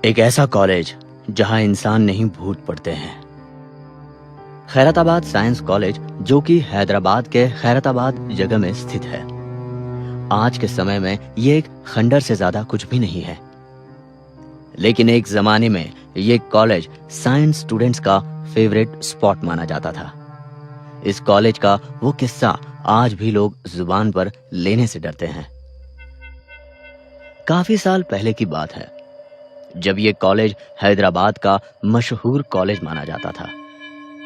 एक ऐसा कॉलेज जहां इंसान नहीं भूत पड़ते हैं। खैरताबाद साइंस कॉलेज, जो कि हैदराबाद के खैरताबाद जगह में स्थित है। आज के समय में ये एक खंडर से ज्यादा कुछ भी नहीं है, लेकिन एक जमाने में ये कॉलेज साइंस स्टूडेंट्स का फेवरेट स्पॉट माना जाता था। इस कॉलेज का वो किस्सा आज भी लोग जुबान पर लेने से डरते हैं। काफी साल पहले की बात है, जब ये कॉलेज हैदराबाद का मशहूर कॉलेज माना जाता था।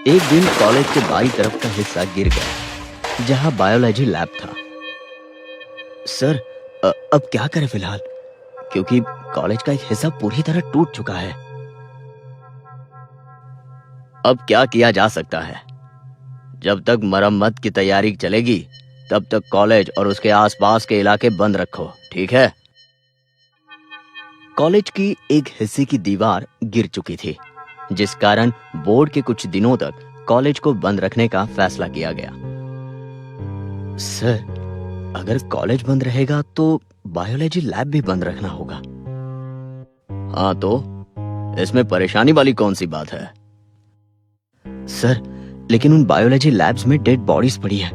एक दिन कॉलेज के बाईं तरफ का हिस्सा गिर गया, जहां बायोलॉजी लैब था। सर, अब क्या करें फिलहाल, क्योंकि कॉलेज का एक हिस्सा पूरी तरह टूट चुका है। अब क्या किया जा सकता है? जब तक मरम्मत की तैयारी चलेगी, तब तक कॉलेज और उसके आसपास के इलाके बंद रखो, ठीक है? कॉलेज की एक हिस्से की दीवार गिर चुकी थी, जिस कारण बोर्ड के कुछ दिनों तक कॉलेज को बंद रखने का फैसला किया गया। सर, अगर कॉलेज बंद रहेगा तो बायोलॉजी लैब भी बंद रखना होगा। हाँ, तो इसमें परेशानी वाली कौन सी बात है? सर, लेकिन उन बायोलॉजी लैब्स में डेड बॉडीज पड़ी है,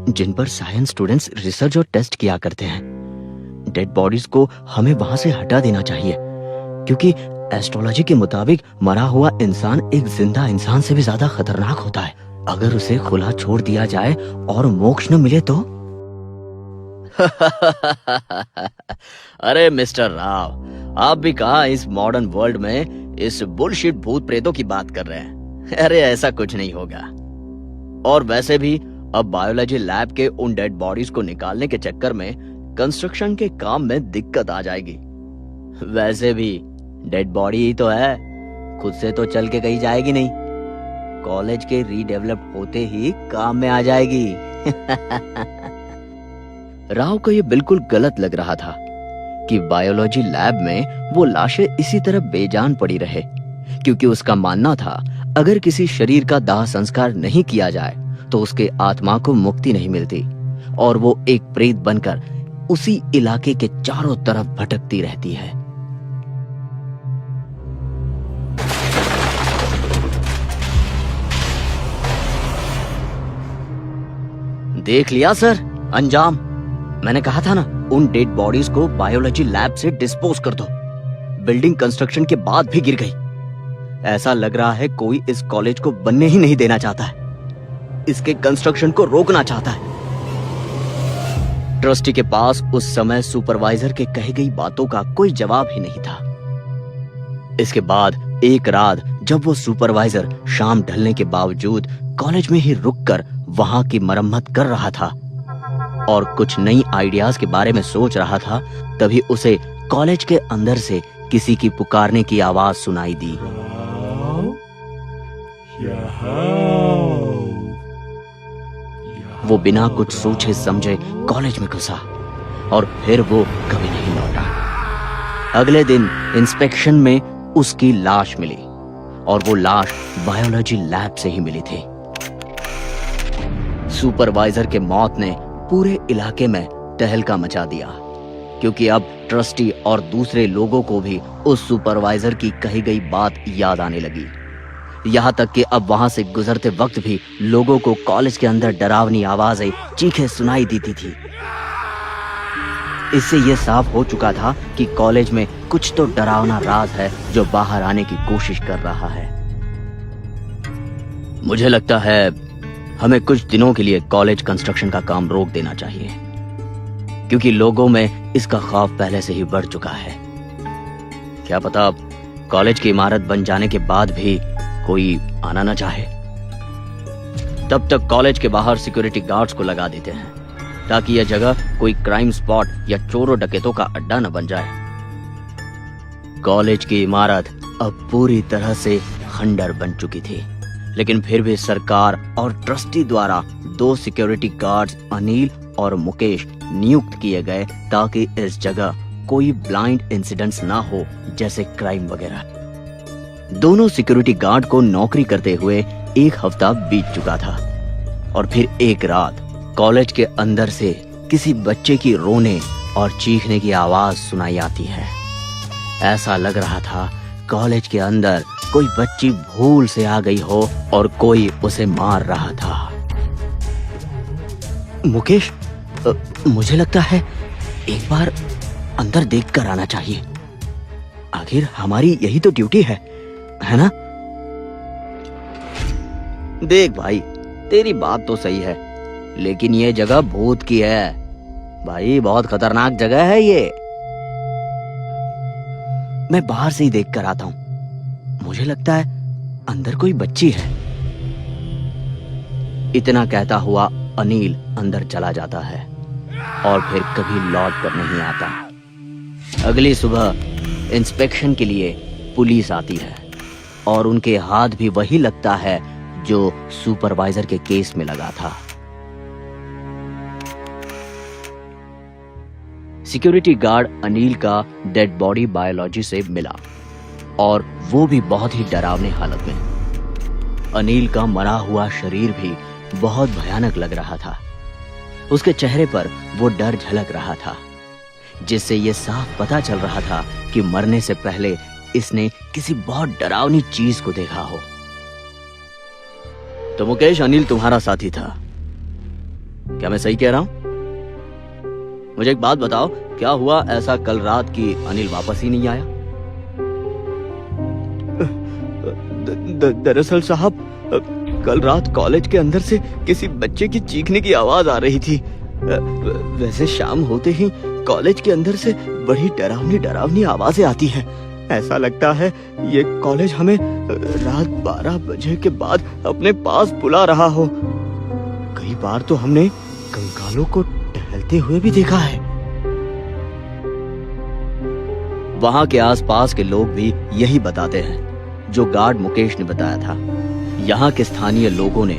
जिन पर साइंस स्टूडेंट्स रिसर्च और टेस्ट किया करते हैं। डेड बॉडीज को हमें वहां से हटा देना चाहिए, क्योंकि एस्ट्रोलॉजी के मुताबिक मरा हुआ इंसान एक जिंदा इंसान से भी ज्यादा खतरनाक होता है। अगर उसे खुला छोड़ दिया जाए और मोक्ष न मिले तो? अरे मिस्टर राव, आप भी कहाँ इस मॉडर्न वर्ल्ड में इस बुलशिट भूत प्रेतों की बात कर रहे हैं? अरे ऐसा कुछ नहीं होगा। और वैसे भी अब बायोलॉजी लैब के उन डेड बॉडीज को निकालने के चक्कर में कंस्ट्रक्शन के काम में दिक्कत आ जाएगी। वैसे भी डेड बॉडी ही तो है, खुद से तो चल के कहीं जाएगी नहीं। कॉलेज के रीडेवलप होते ही काम में आ जाएगी। राव को यह बिल्कुल गलत लग रहा था कि बायोलॉजी लैब में वो लाशें इसी तरह बेजान पड़ी रहे, क्योंकि उसका मानना था अगर किसी शरीर का दाह संस्कार नहीं किया जाए तो उसके आत्मा को मुक्ति नहीं मिलती और वो एक प्रेत बनकर उसी इलाके के चारों तरफ भटकती रहती है। देख लिया सर अंजाम। मैंने कहा था ना, उन डेड बॉडीज को बायोलॉजी लैब से डिस्पोज कर दो। बिल्डिंग कंस्ट्रक्शन के बाद भी गिर गई। ऐसा लग रहा है कोई इस कॉलेज को बनने ही नहीं देना चाहता है, इसके कंस्ट्रक्शन को रोकना चाहता है। ट्रस्टी के पास उस समय सुपरवाइजर के कही गई बातों का कोई जवाब ही नहीं था। इसके बाद एक रात जब वो सुपरवाइजर शाम ढलने के बावजूद कॉलेज में ही रुककर वहां की मरम्मत कर रहा था और कुछ नई आइडियाज के बारे में सोच रहा था, तभी उसे कॉलेज के अंदर से किसी की पुकारने की आवाज सुनाई दी। वो बिना कुछ सोचे समझे कॉलेज में घुसा और फिर वो कभी नहीं लौटा। अगले दिन इंस्पेक्शन में उसकी लाश मिली और वो लाश बायोलॉजी लैब से ही मिली थी। सुपरवाइजर के मौत ने पूरे इलाके में तहलका मचा दिया, क्योंकि अब ट्रस्टी और दूसरे लोगों को भी उस सुपरवाइजर की कही गई बात याद आने लगी। यहाँ तक कि अब वहां से गुजरते वक्त भी लोगों को कॉलेज के अंदर डरावनी आवाजें, चीखें सुनाई देती थी। इससे यह साफ हो चुका था कि कॉलेज में कुछ तो डरावना राज है जो बाहर आने की कोशिश कर रहा है। मुझे लगता है हमें कुछ दिनों के लिए कॉलेज कंस्ट्रक्शन का काम रोक देना चाहिए, क्योंकि लोगों में इसका खौफ पहले से ही बढ़ चुका है। क्या पता कॉलेज की इमारत बन जाने के बाद भी कोई आना न चाहे। तब तक कॉलेज के बाहर सिक्योरिटी गार्ड्स को लगा देते हैं, ताकि यह जगह कोई क्राइम स्पॉट या चोरों डकैतों का अड्डा न बन जाए। कॉलेज की इमारत अब पूरी तरह से खंडर बन चुकी थी, लेकिन फिर भी सरकार और ट्रस्टी द्वारा 2 सिक्योरिटी गार्ड्स अनिल और मुकेश नियुक्त किए गए, ताकि इस जगह कोई ब्लाइंड इंसिडेंट्स ना हो, जैसे क्राइम वगैरह। दोनों सिक्योरिटी गार्ड को नौकरी करते हुए 1 हफ्ता बीत चुका था और फिर एक रात कॉलेज के अंदर से किसी बच्चे की रोने और चीखने की आवाज सुनाई आती है। ऐसा लग रहा था कॉलेज के अंदर कोई बच्ची भूल से आ गई हो और कोई उसे मार रहा था। मुकेश, मुझे लगता है एक बार अंदर देख कर आना चाहिए। आखिर हमारी यही तो ड्यूटी है ना? देख भाई, तेरी बात तो सही है, लेकिन ये जगह भूत की है भाई, बहुत खतरनाक जगह है ये। मैं बाहर से ही देख कर आता हूं, मुझे लगता है अंदर कोई बच्ची है। इतना कहता हुआ अनिल अंदर चला जाता है और फिर कभी लौट कर नहीं आता। अगली सुबह इंस्पेक्शन के लिए पुलिस आती है और उनके हाथ भी वही लगता है जो सुपरवाइजर के केस में लगा था। सिक्योरिटी गार्ड अनिल का डेड बॉडी बायोलॉजी से मिला और वो भी बहुत ही डरावनी हालत में। अनिल का मरा हुआ शरीर भी बहुत भयानक लग रहा था। उसके चेहरे पर वो डर झलक रहा था, जिससे ये साफ पता चल रहा था कि मरने से पहले इसने किसी बहुत डरावनी चीज को देखा हो। तो मुकेश, अनिल तुम्हारा साथी था, क्या मैं सही कह रहा हूं? मुझे एक बात बताओ, क्या हुआ ऐसा कल रात की अनिल वापस ही नहीं आया? दरअसल साहब, कल रात कॉलेज के अंदर से किसी बच्चे की चीखने की आवाज आ रही थी। वैसे शाम होते ही कॉलेज के अंदर से बड़ी डरावनी डरावनी आवाजें आती हैं। ऐसा लगता है ये कॉलेज हमें रात 12 बजे के बाद अपने पास बुला रहा हो। कई बार तो हमने कंकालों को टहलते हुए भी देखा है। वहां के आसपास के लोग भी यही बताते हैं जो गार्ड मुकेश ने बताया था। यहाँ के स्थानीय लोगों ने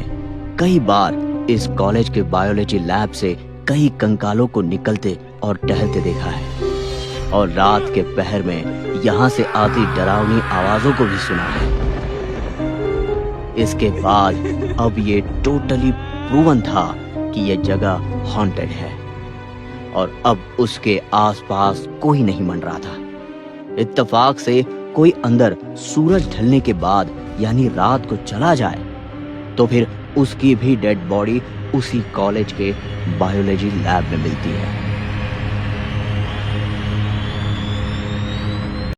कई बार इस कॉलेज के बायोलॉजी लैब से कई कंकालों को निकलते और टहलते देखा है और रात के पहर में यहाँ से आती डरावनी आवाजों को भी सुना है। इसके बाद अब ये टोटली प्रूवन था कि ये जगह हॉन्टेड है और अब उसके आसपास कोई नहीं मन रहा था। इत्तेफाक से कोई अंदर सूरज ढलने के बाद यानी रात को चला जाए तो फिर उसकी भी डेड बॉडी उसी कॉलेज के बायोलॉजी लैब में मिलती है।